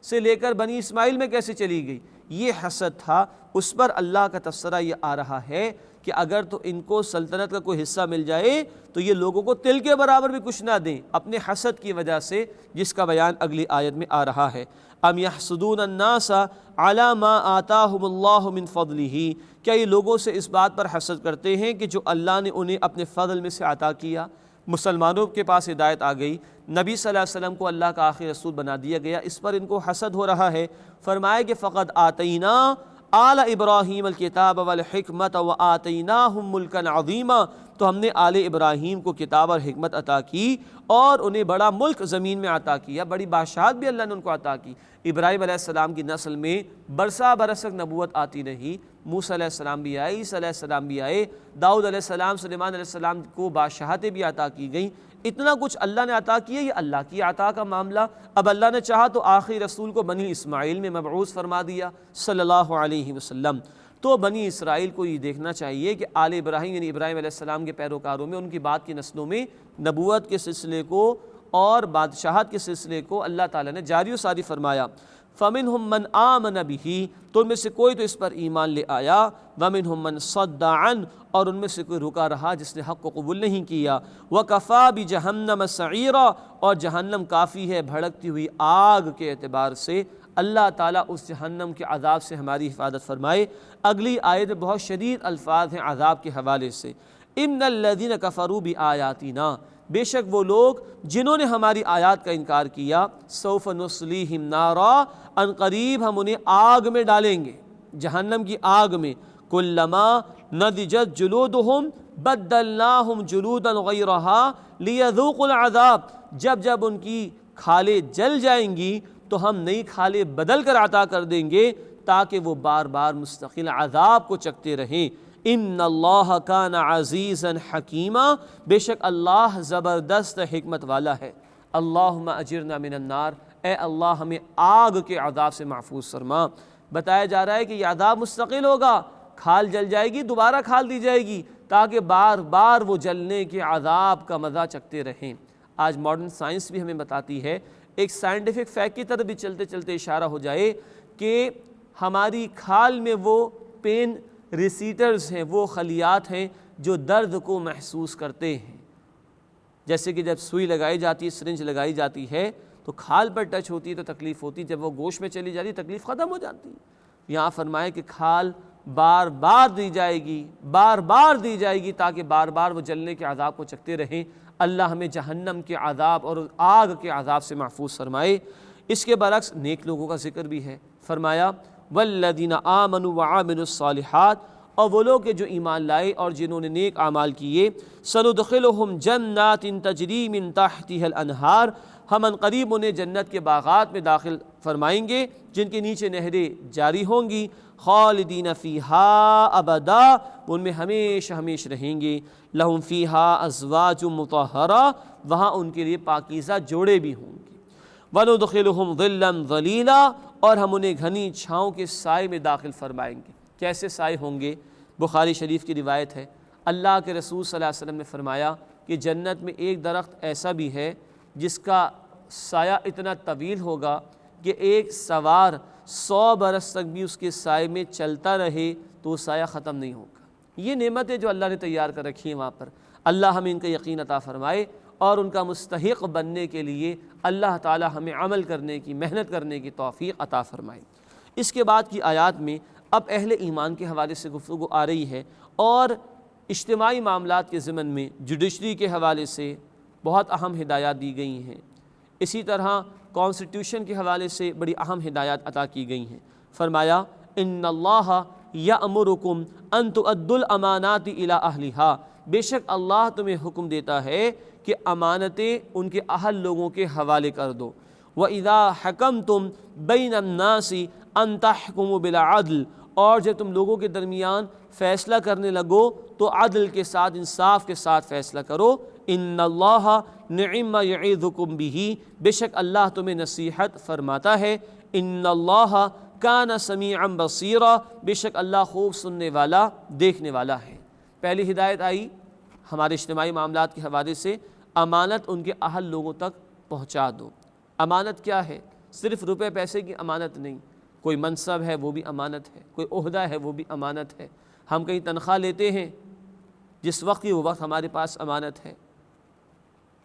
سے لے کر بنی اسماعیل میں کیسے چلی گئی؟ یہ حسد تھا، اس پر اللہ کا تبصرہ یہ آ رہا ہے کہ اگر تو ان کو سلطنت کا کوئی حصہ مل جائے تو یہ لوگوں کو تل کے برابر بھی کچھ نہ دیں اپنے حسد کی وجہ سے، جس کا بیان اگلی آیت میں آ رہا ہے۔ ام یحسدون الناس علی ما آتاہم اللہ من فضلہ، کیا یہ لوگوں سے اس بات پر حسد کرتے ہیں کہ جو اللہ نے انہیں اپنے فضل میں سے عطا کیا؟ مسلمانوں کے پاس ہدایت آ گئی، نبی صلی اللہ علیہ وسلم کو اللہ کا آخری رسول بنا دیا گیا، اس پر ان کو حسد ہو رہا ہے۔ فرمایا کہ فقد آتینا آل ابراہیم الکتاب والحکمت وآتیناہم ملکا عظیما، تو ہم نے آل ابراہیم کو کتاب اور حکمت عطا کی اور انہیں بڑا ملک زمین میں عطا کیا، بڑی بادشاہت بھی اللہ نے ان کو عطا کی۔ ابراہیم علیہ السلام کی نسل میں برسا برس تک نبوت آتی رہی، موسیٰ علیہ السلام بھی آئے، عیسیٰ علیہ السلام بھی آئے، داؤد علیہ السلام، سلیمان علیہ السلام کو بادشاہتیں بھی عطا کی گئیں، اتنا کچھ اللہ نے عطا کیا، یہ اللہ کی عطا کا معاملہ۔ اب اللہ نے چاہا تو آخری رسول کو بنی اسماعیل میں مبعوث فرما دیا صلی اللہ علیہ وسلم۔ تو بنی اسرائیل کو یہ دیکھنا چاہیے کہ آل ابراہیم یعنی ابراہیم علیہ السلام کے پیروکاروں میں، ان کی بعد کی نسلوں میں نبوت کے سلسلے کو اور بادشاہت کے سلسلے کو اللہ تعالیٰ نے جاری و ساری فرمایا۔ فَمِنْهُمْ مَنْ آمَنَ بِهِ، تو ان میں سے کوئی تو اس پر ایمان لے آیا، وَمِنْهُمْ مَنْ صَدَّ عَنْهُ، اور ان میں سے کوئی رکا رہا جس نے حق کو قبول نہیں کیا۔ وَكَفَى بِجَهَنَّمَ سَعِيرًا، اور جہنم کافی ہے بھڑکتی ہوئی آگ کے اعتبار سے، اللہ تعالیٰ اس جہنم کے عذاب سے ہماری حفاظت فرمائے۔ اگلی آیت میں بہت شدید الفاظ ہیں عذاب کے حوالے سے۔ إِنَّ الَّذِينَ كَفَرُوا بِآيَاتِنَا، بے شک وہ لوگ جنہوں نے ہماری آیات کا انکار کیا، سوف نصلیہم نارا، ان قریب ہم انہیں آگ میں ڈالیں گے، جہنم کی آگ میں۔ کلما نضجت جلودہم بدلناہم جلودا غیرہا لیذوقوا العذاب، جب جب ان کی کھالیں جل جائیں گی تو ہم نئی کھالیں بدل کر عطا کر دیں گے تاکہ وہ بار بار مستقل عذاب کو چکھتے رہیں۔ ان اللہ کان عزیزا حکیما، بے شک اللہ زبردست حکمت والا ہے۔ اللہم اجرنا من النار، اے اللہ ہمیں آگ کے عذاب سے محفوظ فرما۔ بتایا جا رہا ہے کہ یہ عذاب مستقل ہوگا، کھال جل جائے گی، دوبارہ کھال دی جائے گی تاکہ بار بار وہ جلنے کے عذاب کا مزہ چکھتے رہیں۔ آج ماڈرن سائنس بھی ہمیں بتاتی ہے، ایک سائنٹیفک فیکٹ کی طرف بھی چلتے چلتے اشارہ ہو جائے کہ ہماری کھال میں وہ پین ریسیٹرز ہیں، وہ خلیات ہیں جو درد کو محسوس کرتے ہیں۔ جیسے کہ جب سوئی لگائی جاتی ہے، سرنج لگائی جاتی ہے تو کھال پر ٹچ ہوتی ہے تو تکلیف ہوتی ہے، جب وہ گوشت میں چلی جاتی ہے تکلیف ختم ہو جاتی ہے۔ یہاں فرمائے کہ کھال بار بار دی جائے گی، بار بار دی جائے گی تاکہ بار بار وہ جلنے کے عذاب کو چکھتے رہیں۔ اللہ ہمیں جہنم کے عذاب اور آگ کے عذاب سے محفوظ فرمائے۔ اس کے برعکس نیک لوگوں کا ذکر بھی ہے، فرمایا والذین آمنوا وعملوا الصالحات، اور وہ لوگ کہ جو ایمان لائے اور جنہوں نے نیک اعمال کیے، سندخلہم جنات تجری من تحتها الانہار، ہم ان قریب انہیں جنت کے باغات میں داخل فرمائیں گے جن کے نیچے نہریں جاری ہوں گی، خالدین فیہا ابدا، ان میں ہمیشہ ہمیشہ رہیں گے، لہم فیہا ازواج مطہرہ، وہاں ان کے لیے پاکیزہ جوڑے بھی ہوں گے، وندخلہم ظلا ظلیلا، اور ہم انہیں گھنی چھاؤں کے سائے میں داخل فرمائیں گے۔ کیسے سائے ہوں گے؟ بخاری شریف کی روایت ہے، اللہ کے رسول صلی اللہ علیہ وسلم نے فرمایا کہ جنت میں ایک درخت ایسا بھی ہے جس کا سایہ اتنا طویل ہوگا کہ ایک سوار 100 برس تک بھی اس کے سائے میں چلتا رہے تو وہ سایہ ختم نہیں ہوگا۔ یہ نعمتیں جو اللہ نے تیار کر رکھی ہیں وہاں پر، اللہ ہمیں ان کا یقین عطا فرمائے اور ان کا مستحق بننے کے لیے اللہ تعالی ہمیں عمل کرنے کی، محنت کرنے کی توفیق عطا فرمائے۔ اس کے بعد کی آیات میں اب اہل ایمان کے حوالے سے گفتگو آ رہی ہے اور اجتماعی معاملات کے ضمن میں جوڈیشری کے حوالے سے بہت اہم ہدایات دی گئی ہیں، اسی طرح کانسٹیٹیوشن کے حوالے سے بڑی اہم ہدایات عطا کی گئی ہیں۔ فرمایا ان اللہ یأمرکم ان تؤدوا الامانات الی اہلہا، بے شک اللہ تمہیں حکم دیتا ہے کہ امانتیں ان کے اہل لوگوں کے حوالے کر دو۔ وَإِذَا حَكَمْتُمْ بَيْنَ النَّاسِ أَن تَحْكُمُوا بِالْعَدْلِ، اور جب تم لوگوں کے درمیان فیصلہ کرنے لگو تو عدل کے ساتھ، انصاف کے ساتھ فیصلہ کرو۔ ان اللہ نعم ما یعظکم بہ، بے شک اللہ تمہیں نصیحت فرماتا ہے۔ ان اللہ کان سمیعا بصیرا، بے شک اللہ خوب سننے والا، دیکھنے والا ہے۔ پہلی ہدایت آئی ہمارے اجتماعی معاملات کے حوالے سے، امانت ان کے اہل لوگوں تک پہنچا دو۔ امانت کیا ہے؟ صرف روپے پیسے کی امانت نہیں، کوئی منصب ہے وہ بھی امانت ہے، کوئی عہدہ ہے وہ بھی امانت ہے، ہم کہیں تنخواہ لیتے ہیں جس وقت کی وہ وقت ہمارے پاس امانت ہے،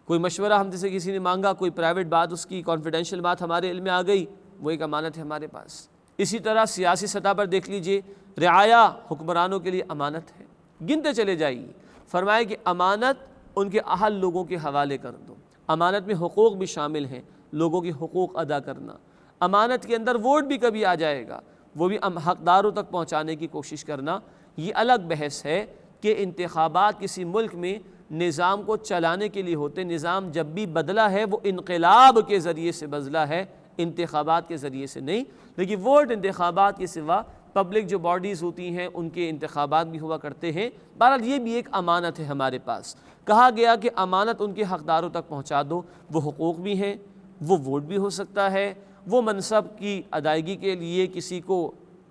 کوئی مشورہ ہم سے کسی نے مانگا، کوئی پرائیویٹ بات، اس کی کانفیڈینشیل بات ہمارے علم میں آ گئی، وہ ایک امانت ہے ہمارے پاس۔ اسی طرح سیاسی سطح پر دیکھ لیجئے، رعایا حکمرانوں کے لیے امانت ہے، گنتے چلے جائیے۔ فرمایا کہ امانت ان کے اہل لوگوں کے حوالے کر دو۔ امانت میں حقوق بھی شامل ہیں، لوگوں کی حقوق ادا کرنا۔ امانت کے اندر ووٹ بھی کبھی آ جائے گا، وہ بھی حقداروں تک پہنچانے کی کوشش کرنا۔ یہ الگ بحث ہے کہ انتخابات کسی ملک میں نظام کو چلانے کے لیے ہوتے، نظام جب بھی بدلا ہے وہ انقلاب کے ذریعے سے بدلا ہے، انتخابات کے ذریعے سے نہیں۔ لیکن ووٹ انتخابات کے سوا پبلک جو باڈیز ہوتی ہیں ان کے انتخابات بھی ہوا کرتے ہیں۔ بہرحال یہ بھی ایک امانت ہے ہمارے پاس۔ کہا گیا کہ امانت ان کے حقداروں تک پہنچا دو، وہ حقوق بھی ہیں، وہ ووٹ بھی ہو سکتا ہے، وہ منصب کی ادائیگی کے لیے کسی کو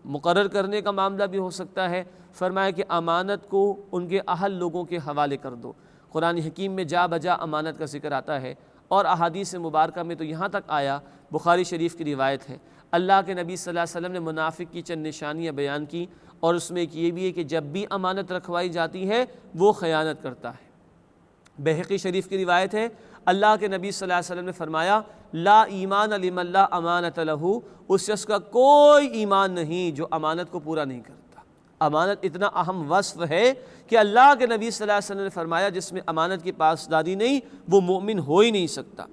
مقرر کرنے کا معاملہ بھی ہو سکتا ہے۔ فرمایا کہ امانت کو ان کے اہل لوگوں کے حوالے کر دو۔ قرآن حکیم میں جا بجا امانت کا ذکر آتا ہے، اور احادیث مبارکہ میں تو یہاں تک آیا، بخاری شریف کی روایت ہے، اللہ کے نبی صلی اللہ علیہ وسلم نے منافق کی چند نشانیاں بیان کی، اور اس میں ایک یہ بھی ہے کہ جب بھی امانت رکھوائی جاتی ہے وہ خیانت کرتا ہے۔ بہقی شریف کی روایت ہے، اللہ کے نبی صلی اللہ علیہ وسلم نے فرمایا، لا ایمان لمن لا امانت لہ، اس شخص کا کوئی ایمان نہیں جو امانت کو پورا نہیں کرتا۔ امانت اتنا اہم وصف ہے کہ اللہ کے نبی صلی اللہ علیہ وسلم نے فرمایا جس میں امانت کی پاسداری نہیں وہ مومن ہو ہی نہیں سکتا۔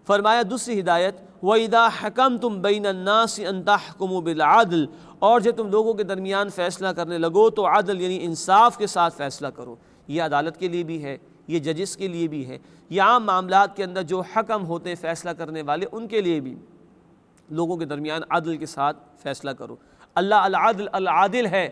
فرمایا دوسری ہدایت، وَإِذَا حَكَمْتُمْ بَيْنَ النَّاسِ أَن تَحْكُمُوا بِالْعَدْلِ، اور جب تم لوگوں کے درمیان فیصلہ کرنے لگو تو عدل یعنی انصاف کے ساتھ فیصلہ کرو۔ یہ عدالت کے لیے بھی ہے، یہ ججز کے لیے بھی ہے، یہ عام معاملات کے اندر جو حکم ہوتے ہیں فیصلہ کرنے والے ان کے لیے بھی، لوگوں کے درمیان عدل کے ساتھ فیصلہ کرو۔ اللہ العدل العادل ہے،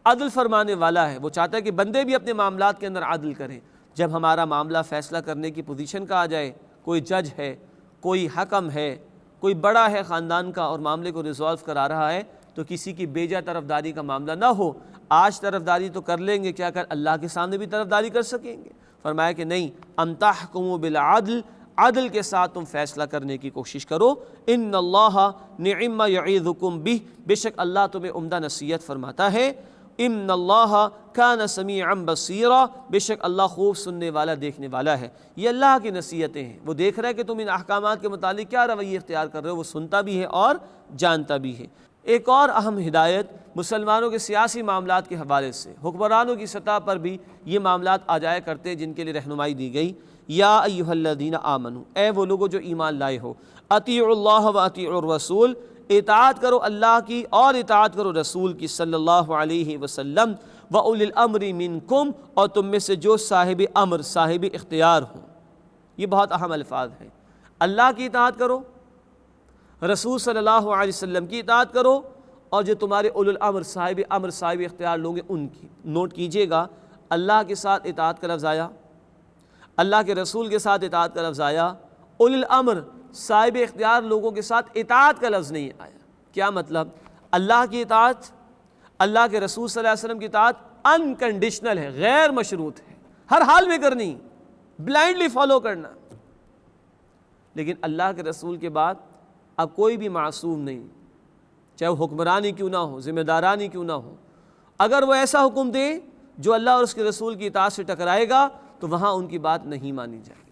عدل فرمانے والا ہے، وہ چاہتا ہے کہ بندے بھی اپنے معاملات کے اندر عدل کریں۔ جب ہمارا معاملہ فیصلہ کرنے کی پوزیشن کا آ جائے، کوئی جج ہے، کوئی حکم ہے، کوئی بڑا ہے خاندان کا اور معاملے کو ریزالو کرا رہا ہے، تو کسی کی بیجا طرفداری کا معاملہ نہ ہو۔ آج طرفداری تو کر لیں گے، کیا کر اللہ کے سامنے بھی طرفداری کر سکیں گے؟ فرمایا کہ نہیں، ان تحکموا بالعدل، عدل کے ساتھ تم فیصلہ کرنے کی کوشش کرو۔ ان اللہ نعم ما یعظکم بہ، بے شک اللہ تمہیں عمدہ نصیحت فرماتا ہے۔ ان اللہ کان سمیعا بصیرا، بے شک اللہ خوب سننے والا دیکھنے والا ہے۔ یہ اللہ کی نصیحتیں ہیں، وہ دیکھ رہا ہے کہ تم ان احکامات کے متعلق کیا رویہ اختیار کر رہے ہو، وہ سنتا بھی ہے اور جانتا بھی ہے۔ ایک اور اہم ہدایت مسلمانوں کے سیاسی معاملات کے حوالے سے، حکمرانوں کی سطح پر بھی یہ معاملات آ جایا کرتے ہیں جن کے لیے رہنمائی دی گئی۔ یا ایھا الذین آمنوا، اے وہ لوگوں جو ایمان لائے ہو، اطیعوا اللہ و اطیعوا الرسول، اطاعت کرو اللہ کی اور اطاعت کرو رسول کی صلی اللہ علیہ وسلم، وَأُولِي الْأَمْرِ مِنْكُمْ، اور تم میں سے جو صاحب امر صاحب اختیار ہوں۔ یہ بہت اہم الفاظ ہیں۔ اللہ کی اطاعت کرو، رسول صلی اللہ علیہ وسلم کی اطاعت کرو، اور جو تمہارے اولو الامر صاحب اختیار لوگ ہیں ان کی۔ نوٹ کیجئے گا، اللہ کے ساتھ اطاعت کا لفظ آیا، اللہ کے رسول کے ساتھ اطاعت کا لفظ آیا، اولو الامر صاحب اختیار لوگوں کے ساتھ اطاعت کا لفظ نہیں آیا۔ کیا مطلب؟ اللہ کی اطاعت، اللہ کے رسول صلی اللہ علیہ وسلم کی اطاعت انکنڈیشنل ہے، غیر مشروط ہے، ہر حال میں کرنی، بلائنڈلی فالو کرنا۔ لیکن اللہ کے رسول کے بعد اب کوئی بھی معصوم نہیں، چاہے وہ حکمرانی کیوں نہ ہو، ذمہ دارانی کیوں نہ ہو، اگر وہ ایسا حکم دے جو اللہ اور اس کے رسول کی اطاعت سے ٹکرائے گا تو وہاں ان کی بات نہیں مانی جائے گی۔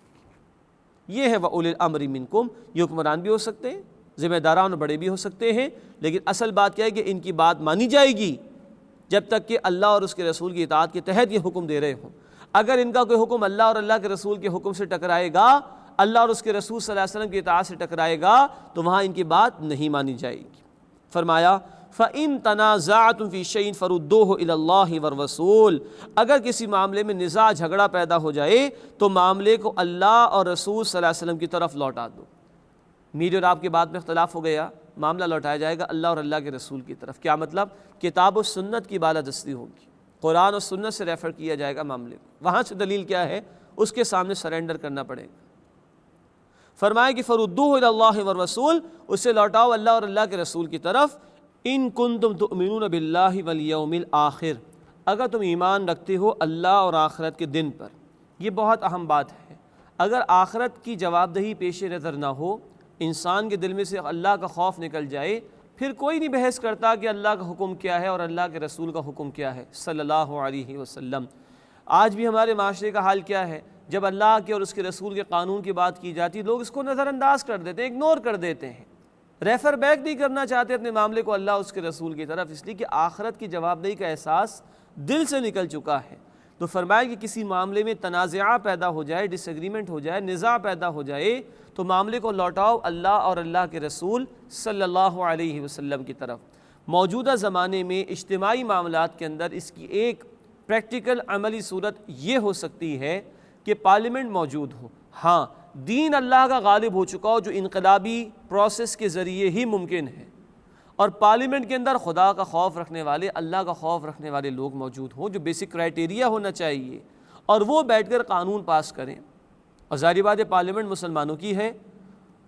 یہ ہے وَأُولِي الْأَمْرِ مِنْكُمْ، یہ حکمران بھی ہو سکتے ہیں، ذمہ داران بڑے بھی ہو سکتے ہیں، لیکن اصل بات کیا ہے کہ ان کی بات مانی جائے گی جب تک کہ اللہ اور اس کے رسول کی اطاعت کے تحت یہ حکم دے رہے ہوں۔ اگر ان کا کوئی حکم اللہ اور اللہ کے رسول کے حکم سے ٹکرائے گا، اللہ اور اس کے رسول صلی اللہ علیہ وسلم کی اطاعت سے ٹکرائے گا، تو وہاں ان کی بات نہیں مانی جائے گی۔ فرمایا فَإِن تَنَازَعْتُمْ فِي شَيْءٍ فَرُدُّوهُ إِلَى اللَّهِ وَالرَّسُولِ، اگر کسی معاملے میں نزاع جھگڑا پیدا ہو جائے تو معاملے کو اللہ اور رسول صلی اللہ علیہ وسلم کی طرف لوٹا دو۔ میری اور آپ کی بات میں اختلاف ہو گیا، معاملہ لوٹایا جائے گا اللہ اور اللہ کے رسول کی طرف۔ کیا مطلب؟ کتاب و سنت کی بالادستی ہوگی، قرآن اور سنت سے ریفر کیا جائے گا معاملے کو، وہاں سے دلیل کیا ہے اس کے سامنے سرنڈر کرنا پڑے گا۔ فرمایا کہ فَرُدُّوهُ إِلَى اللَّهِ وَالرَّسُولِ، اسے لوٹاؤ اللہ اور اللہ کے رسول کی طرف۔ ان کنتم تؤمنون باللہ والیوم الآخر، اگر تم ایمان رکھتے ہو اللہ اور آخرت کے دن پر۔ یہ بہت اہم بات ہے، اگر آخرت کی جواب دہی پیش نظر نہ ہو، انسان کے دل میں سے اللہ کا خوف نکل جائے، پھر کوئی نہیں بحث کرتا کہ اللہ کا حکم کیا ہے اور اللہ کے رسول کا حکم کیا ہے صلی اللہ علیہ وسلم۔ آج بھی ہمارے معاشرے کا حال کیا ہے؟ جب اللہ کے اور اس کے رسول کے قانون کی بات کی جاتی ہے، لوگ اس کو نظر انداز کر دیتے ہیں، اگنور کر دیتے ہیں، ریفر بیک نہیں کرنا چاہتے اپنے معاملے کو اللہ اس کے رسول کی طرف، اس لیے کہ آخرت کی جواب دہی کا احساس دل سے نکل چکا ہے۔ تو فرمایا کہ کسی معاملے میں تنازعہ پیدا ہو جائے، ڈس ایگریمنٹ ہو جائے، نزاع پیدا ہو جائے، تو معاملے کو لوٹاؤ اللہ اور اللہ کے رسول صلی اللہ علیہ وسلم کی طرف۔ موجودہ زمانے میں اجتماعی معاملات کے اندر اس کی ایک پریکٹیکل عملی صورت یہ ہو سکتی ہے کہ پارلیمنٹ موجود ہو، ہاں دین اللہ کا غالب ہو چکا ہو جو انقلابی پروسیس کے ذریعے ہی ممکن ہے، اور پارلیمنٹ کے اندر خدا کا خوف رکھنے والے، اللہ کا خوف رکھنے والے لوگ موجود ہوں، جو بیسک کرائیٹیریا ہونا چاہیے، اور وہ بیٹھ کر قانون پاس کریں۔ اور ظاہر بات ہے پارلیمنٹ مسلمانوں کی ہے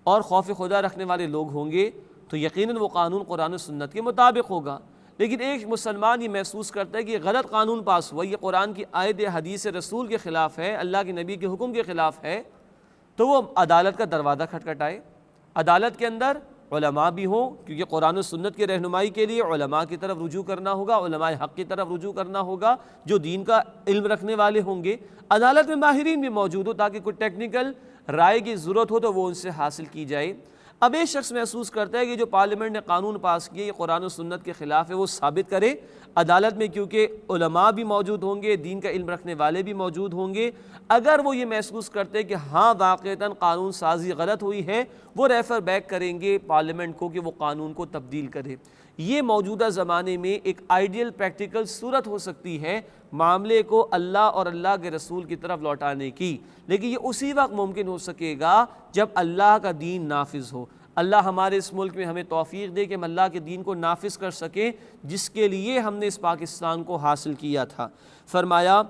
اور خوف خدا رکھنے والے لوگ ہوں گے تو یقیناً وہ قانون قرآن و سنت کے مطابق ہوگا۔ لیکن ایک مسلمان یہ محسوس کرتا ہے کہ یہ غلط قانون پاس ہوا، یہ قرآن کی آیت حدیث رسول کے خلاف ہے، اللہ کے نبی کے حکم کے خلاف ہے، تو وہ عدالت کا دروازہ کھٹکھٹائے۔ عدالت کے اندر علماء بھی ہوں، کیونکہ قرآن و سنت کی رہنمائی کے لیے علماء کی طرف رجوع کرنا ہوگا، علماء حق کی طرف رجوع کرنا ہوگا جو دین کا علم رکھنے والے ہوں گے۔ عدالت میں ماہرین بھی موجود ہو تاکہ کوئی ٹیکنیکل رائے کی ضرورت ہو تو وہ ان سے حاصل کی جائے۔ اب ایک شخص محسوس کرتا ہے کہ جو پارلیمنٹ نے قانون پاس کیے یہ قرآن و سنت کے خلاف ہے، وہ ثابت کرے۔ عدالت میں کیونکہ علماء بھی موجود ہوں گے، دین کا علم رکھنے والے بھی موجود ہوں گے، اگر وہ یہ محسوس کرتے کہ ہاں واقعتاً قانون سازی غلط ہوئی ہے، وہ ریفر بیک کریں گے پارلیمنٹ کو کہ وہ قانون کو تبدیل کرے۔ یہ موجودہ زمانے میں ایک آئیڈیل پریکٹیکل صورت ہو سکتی ہے معاملے کو اللہ اور اللہ کے رسول کی طرف لوٹانے کی، لیکن یہ اسی وقت ممکن ہو سکے گا جب اللہ کا دین نافذ ہو۔ اللہ ہمارے اس ملک میں ہمیں توفیق دے کہ ہم اللہ کے دین کو نافذ کر سکیں، جس کے لیے ہم نے اس پاکستان کو حاصل کیا تھا۔ فرمایا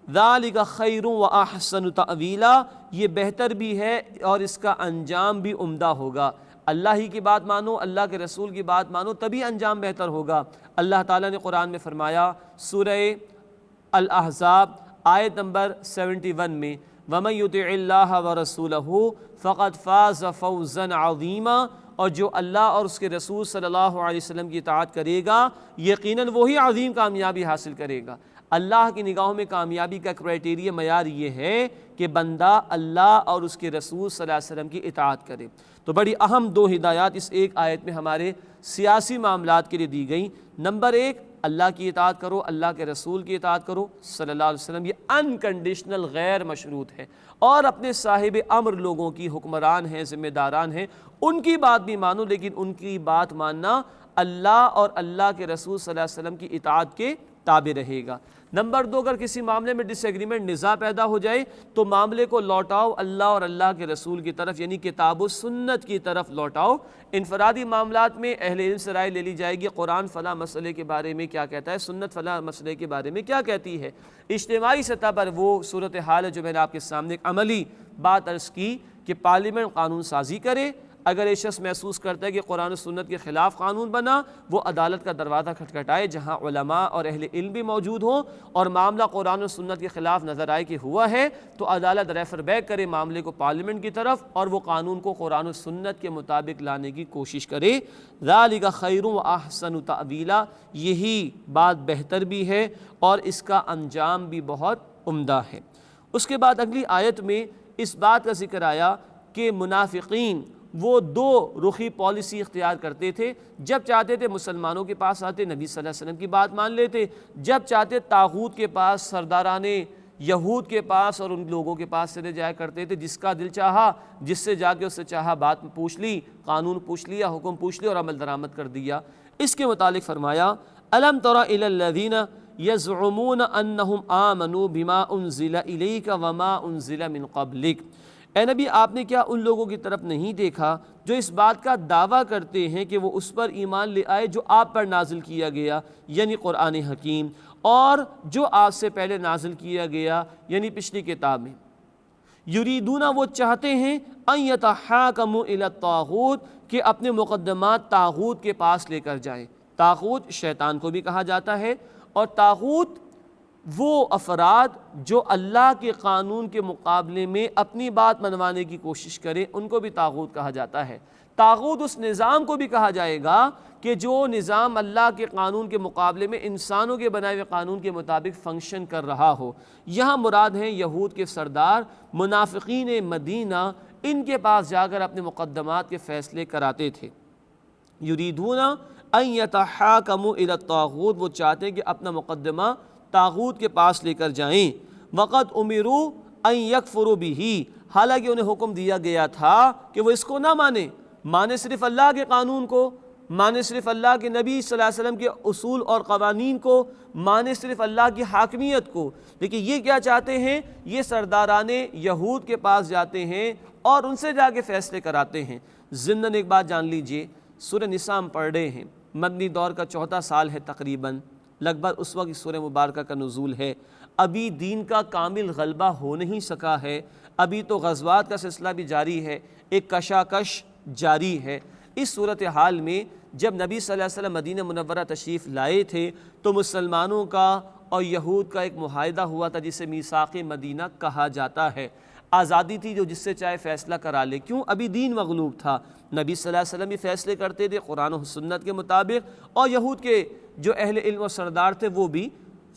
ذَلِكَ خَيْرٌ وَأَحْسَنُ تَأْوِيلًا، یہ بہتر بھی ہے اور اس کا انجام بھی عمدہ ہوگا۔ اللہ ہی کی بات مانو، اللہ کے رسول کی بات مانو، تبھی انجام بہتر ہوگا۔ اللہ تعالیٰ نے قرآن میں فرمایا سورہ الاحزاب آیت نمبر 71 میں وَمَن يُطِعِ اللَّهَ وَرَسُولَهُ فَقَدْ فَازَ فَوْزًا عَظِيمًا، اور جو اللہ اور اس کے رسول صلی اللہ علیہ وسلم کی اطاعت کرے گا یقیناً وہی عظیم کامیابی حاصل کرے گا۔ اللہ کی نگاہوں میں کامیابی کا کرائیٹیریا معیار یہ ہے کہ بندہ اللہ اور اس کے رسول صلی اللہ علیہ وسلم کی اطاعت کرے۔ تو بڑی اہم دو ہدایات اس ایک آیت میں ہمارے سیاسی معاملات کے لیے دی گئیں۔ نمبر ایک، اللہ کی اطاعت کرو، اللہ کے رسول کی اطاعت کرو صلی اللہ علیہ وسلم، یہ انکنڈیشنل غیر مشروط ہے، اور اپنے صاحب امر لوگوں کی، حکمران ہیں، ذمہ داران ہیں، ان کی بات بھی مانو، لیکن ان کی بات ماننا اللہ اور اللہ کے رسول صلی اللہ علیہ وسلم کی اطاعت کے تابع رہے گا۔ نمبر دو، اگر کسی معاملے میں ڈس ایگریمنٹ، نزاع پیدا ہو جائے تو معاملے کو لوٹاؤ اللہ اور اللہ کے رسول کی طرف، یعنی کتاب و سنت کی طرف لوٹاؤ۔ انفرادی معاملات میں اہل علم سے رائے لے لی جائے گی، قرآن فلاں مسئلے کے بارے میں کیا کہتا ہے، سنت فلاں مسئلے کے بارے میں کیا کہتی ہے۔ اجتماعی سطح پر وہ صورتحال ہے جو میں نے آپ کے سامنے ایک عملی بات عرض کی کہ پارلیمنٹ قانون سازی کرے۔ اگر ایک شخص محسوس کرتا ہے کہ قرآن و سنت کے خلاف قانون بنا، وہ عدالت کا دروازہ کھٹکھٹائے جہاں علماء اور اہل علم بھی موجود ہوں، اور معاملہ قرآن و سنت کے خلاف نظر آئے کہ ہوا ہے تو عدالت ریفر بیک کرے معاملے کو پارلیمنٹ کی طرف، اور وہ قانون کو قرآن و سنت کے مطابق لانے کی کوشش کرے۔ ذَلِكَ خَيْرٌ وَأَحْسَنُ تَأْوِيلًا، یہی بات بہتر بھی ہے اور اس کا انجام بھی بہت عمدہ ہے۔ اس کے بعد اگلی آیت میں اس بات کا ذکر آیا کہ منافقین وہ دو رخی پالیسی اختیار کرتے تھے، جب چاہتے تھے مسلمانوں کے پاس آتے، نبی صلی اللہ علیہ وسلم کی بات مان لیتے، جب چاہتے طاغوت کے پاس، سرداران یہود کے پاس اور ان لوگوں کے پاس چلے جایا کرتے تھے، جس کا دل چاہا، جس سے جا کے اس سے چاہا بات پوچھ لی، قانون پوچھ لیا، حکم پوچھ لیا اور عمل درآمد کر دیا۔ اس کے متعلق فرمایا أَلَمْ تَرَ إِلَى الَّذِينَ يَزْعُمُونَ أَنَّهُمْ آمَنُوا بِمَا أُنزِلَ إِلَيْكَ وَمَا أُنزِلَ مِن قَبْلِكَ، اے نبی آپ نے کیا ان لوگوں کی طرف نہیں دیکھا جو اس بات کا دعویٰ کرتے ہیں کہ وہ اس پر ایمان لے آئے جو آپ پر نازل کیا گیا، یعنی قرآن حکیم، اور جو آپ سے پہلے نازل کیا گیا یعنی پچھلی کتاب میں۔ یریدون، وہ چاہتے ہیں، ان یتحاکموا الی الطاغوت، کہ اپنے مقدمات طاغوت کے پاس لے کر جائیں۔ طاغوت شیطان کو بھی کہا جاتا ہے، اور طاغوت وہ افراد جو اللہ کے قانون کے مقابلے میں اپنی بات منوانے کی کوشش کریں، ان کو بھی طاغوت کہا جاتا ہے۔ طاغوت اس نظام کو بھی کہا جائے گا کہ جو نظام اللہ کے قانون کے مقابلے میں انسانوں کے بنائے ہوئے قانون کے مطابق فنکشن کر رہا ہو۔ یہاں مراد ہیں یہود کے سردار، منافقین مدینہ، ان کے پاس جا کر اپنے مقدمات کے فیصلے کراتے تھے۔ یریدون ان یتحاکموا الی الطاغوت، وہ چاہتے ہیں کہ اپنا مقدمہ طاغوت کے پاس لے کر جائیں۔ وقد امروا ان یکفروا بہ، حالانکہ انہیں حکم دیا گیا تھا کہ وہ اس کو نہ مانے صرف اللہ کے قانون کو، مانے صرف اللہ کے نبی صلی اللہ علیہ وسلم کے اصول اور قوانین کو، مانے صرف اللہ کی حاکمیت کو۔ لیکن یہ کیا چاہتے ہیں؟ یہ سرداران یہود کے پاس جاتے ہیں اور ان سے جا کے فیصلے کراتے ہیں۔ ضمناً ایک بات جان لیجئے، سورہ نساء ہم پڑھ رہے ہیں، مدنی دور کا 4واں سال ہے تقریباً، لگ بھگ اس وقت سورہ مبارکہ کا نزول ہے۔ ابھی دین کا کامل غلبہ ہو نہیں سکا ہے، ابھی تو غزوات کا سلسلہ بھی جاری ہے، ایک کشاکش جاری ہے۔ اس صورتحال میں جب نبی صلی اللہ علیہ وسلم مدینہ منورہ تشریف لائے تھے تو مسلمانوں کا اور یہود کا ایک معاہدہ ہوا تھا جسے میثاق مدینہ کہا جاتا ہے۔ آزادی تھی جو جس سے چاہے فیصلہ کرا لے، کیوں؟ ابھی دین مغلوب تھا۔ نبی صلی اللہ علیہ وسلم بھی فیصلے کرتے تھے قرآن و سنت کے مطابق، اور یہود کے جو اہل علم و سردار تھے وہ بھی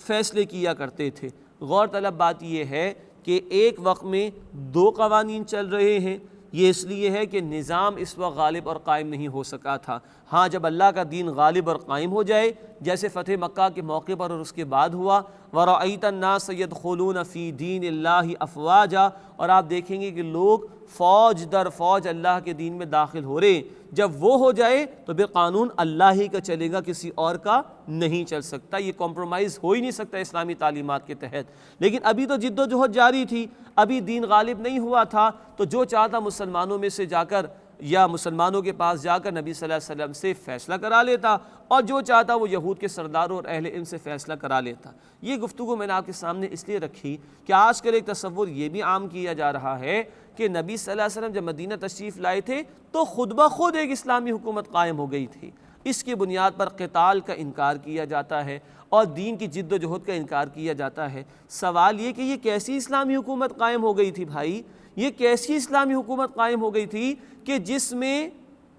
فیصلے کیا کرتے تھے۔ غور طلب بات یہ ہے کہ ایک وقت میں 2 قوانین چل رہے ہیں، یہ اس لیے ہے کہ نظام اس وقت غالب اور قائم نہیں ہو سکا تھا۔ ہاں جب اللہ کا دین غالب اور قائم ہو جائے، جیسے فتح مکہ کے موقع پر اور اس کے بعد ہوا، وَرَأَيْتَ النَّاسَ يَدْخُلُونَ فِي دِينِ اللَّهِ أَفْوَاجًا، اور آپ دیکھیں گے کہ لوگ فوج در فوج اللہ کے دین میں داخل ہو رہے ہیں۔ جب وہ ہو جائے تو پھر قانون اللہ ہی کا چلے گا، کسی اور کا نہیں چل سکتا، یہ کمپرومائز ہو ہی نہیں سکتا اسلامی تعلیمات کے تحت۔ لیکن ابھی تو جد و جہد جاری تھی، ابھی دین غالب نہیں ہوا تھا، تو جو چاہتا مسلمانوں میں سے جا کر یا مسلمانوں کے پاس جا کر نبی صلی اللہ علیہ وسلم سے فیصلہ کرا لیتا، اور جو چاہتا وہ یہود کے سرداروں اور اہل علم سے فیصلہ کرا لیتا۔ یہ گفتگو میں نے آپ کے سامنے اس لیے رکھی کہ آج کل ایک تصور یہ بھی عام کیا جا رہا ہے کہ نبی صلی اللہ علیہ وسلم جب مدینہ تشریف لائے تھے تو خود بخود ایک اسلامی حکومت قائم ہو گئی تھی۔ اس کی بنیاد پر قتال کا انکار کیا جاتا ہے اور دین کی جد و جہد کا انکار کیا جاتا ہے۔ سوال یہ کہ یہ کیسی اسلامی حکومت قائم ہو گئی تھی بھائی؟ یہ کیسی اسلامی حکومت قائم ہو گئی تھی کہ جس میں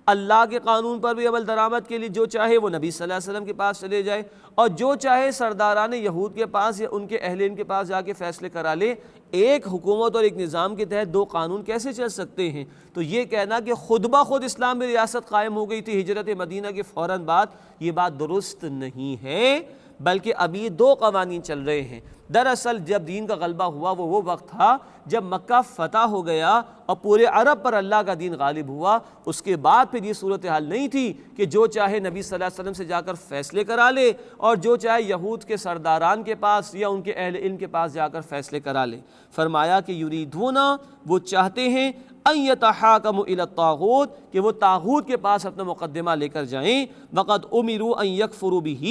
اللہ کے قانون پر بھی عمل درآمد کے لیے جو چاہے وہ نبی صلی اللہ علیہ وسلم کے پاس چلے جائے، اور جو چاہے سرداران یہود کے پاس یا ان کے اہل علم کے پاس جا کے فیصلے کرا لے۔ ایک حکومت اور ایک نظام کے تحت 2 قانون کیسے چل سکتے ہیں؟ تو یہ کہنا کہ خود بخود اسلامی ریاست قائم ہو گئی تھی ہجرت مدینہ کے فوراً بعد، یہ بات درست نہیں ہے، بلکہ ابھی 2 قوانین چل رہے ہیں۔ دراصل جب دین کا غلبہ ہوا وہ وقت تھا جب مکہ فتح ہو گیا اور پورے عرب پر اللہ کا دین غالب ہوا۔ اس کے بعد پھر یہ صورتحال نہیں تھی کہ جو چاہے نبی صلی اللہ علیہ وسلم سے جا کر فیصلے کرا لے اور جو چاہے یہود کے سرداران کے پاس یا ان کے اہل علم کے پاس جا کر فیصلے کرا لے۔ فرمایا کہ یریدون، وہ چاہتے ہیں، ان یتحاکموا الی الطاغوت، کہ وہ طاغوت کے پاس اپنا مقدمہ لے کر جائیں۔ وقد امروا ان یکفروا بہ،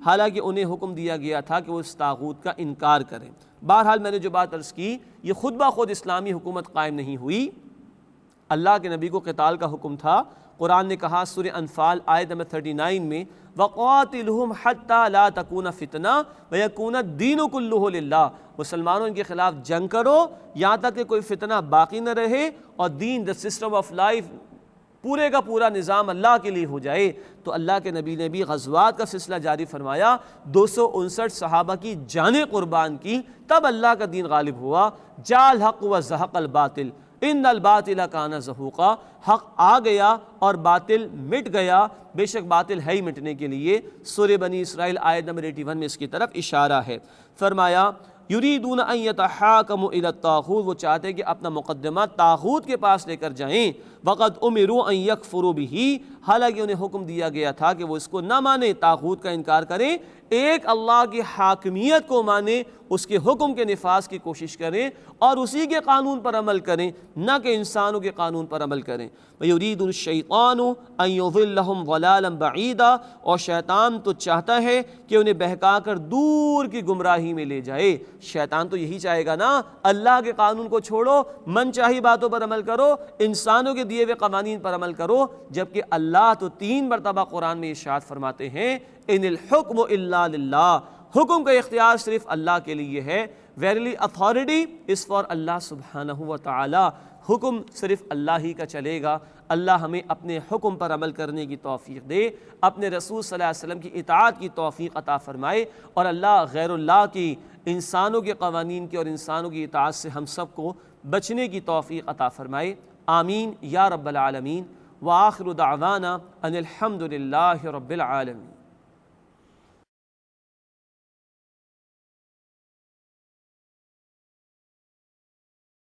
حالانکہ انہیں حکم دیا گیا تھا کہ وہ اس طاغوت کا انکار کریں۔ بہرحال میں نے جو بات عرض کی، یہ خود بخود اسلامی حکومت قائم نہیں ہوئی، اللہ کے نبی کو قتال کا حکم تھا۔ قرآن نے کہا سورہ انفال آیت نمبر 39 میں، وَقَاتِلْهُمْ حَتَّى لَا تَكُونَ فِتْنَةٌ وَيَكُونَ الدِّينُ كُلُّهُ لِلَّهِ، مسلمانوں ان کے خلاف جنگ کرو یہاں تک کہ کوئی فتنہ باقی نہ رہے اور دین، دا سسٹم آف لائف، پورے کا پورا نظام اللہ کے لیے ہو جائے۔ تو اللہ کے نبی نے بھی غزوات کا سلسلہ جاری فرمایا، 259 صحابہ کی جانیں قربان کی، تب اللہ کا دین غالب ہوا۔ جاء الحق وزہق الباطل ان الباطل کان زہوقا، حق آ گیا اور باطل مٹ گیا، بے شک باطل ہے ہی مٹنے کے لیے۔ سورہ بنی اسرائیل آیت نمبر 81 میں اس کی طرف اشارہ ہے۔ فرمایا یریدون ان یتحاکموا الی الطاغوت، وہ چاہتے ہیں کہ اپنا مقدمہ طاغوت کے پاس لے کر جائیں۔ وقد امروا ان یکفروا بہ، حالانکہ انہیں حکم دیا گیا تھا کہ وہ اس کو نہ مانیں، طاغوت کا انکار کریں، ایک اللہ کی حاکمیت کو مانیں، اس کے حکم کے نفاذ کی کوشش کریں اور اسی کے قانون پر عمل کریں، نہ کہ انسانوں کے قانون پر عمل کریں۔ وَيُرِيدُ الشَّيْطَانُ أَن يُضِلَّهُمْ ضَلَالًا بَعِيدًا، اور شیطان تو چاہتا ہے کہ انہیں بہکا کر دور کی گمراہی میں لے جائے۔ شیطان تو یہی چاہے گا نا، اللہ کے قانون کو چھوڑو، من چاہی باتوں پر عمل کرو، انسانوں کے دیے ہوئے قوانین پر عمل کرو، جبکہ اللہ تو 3 مرتبہ قرآن میں ارشاد فرماتے ہیں، ان الحکم الا للہ، حکم کا اختیار صرف اللہ کے لیے ہے۔ Verily authority is for Allah subhanahu wa ta'ala، حکم صرف اللہ ہی کا چلے گا۔ اللہ ہمیں اپنے حکم پر عمل کرنے کی توفیق دے، اپنے رسول صلی اللہ علیہ وسلم کی اطاعت کی توفیق عطا فرمائے، اور اللہ غیر اللہ کی، انسانوں کے قوانین کی اور انسانوں کی اطاعت سے ہم سب کو بچنے کی توفیق عطا فرمائے۔ آمین یا رب العالمین۔ وآخر دعوانا ان الحمد للہ رب العالمین۔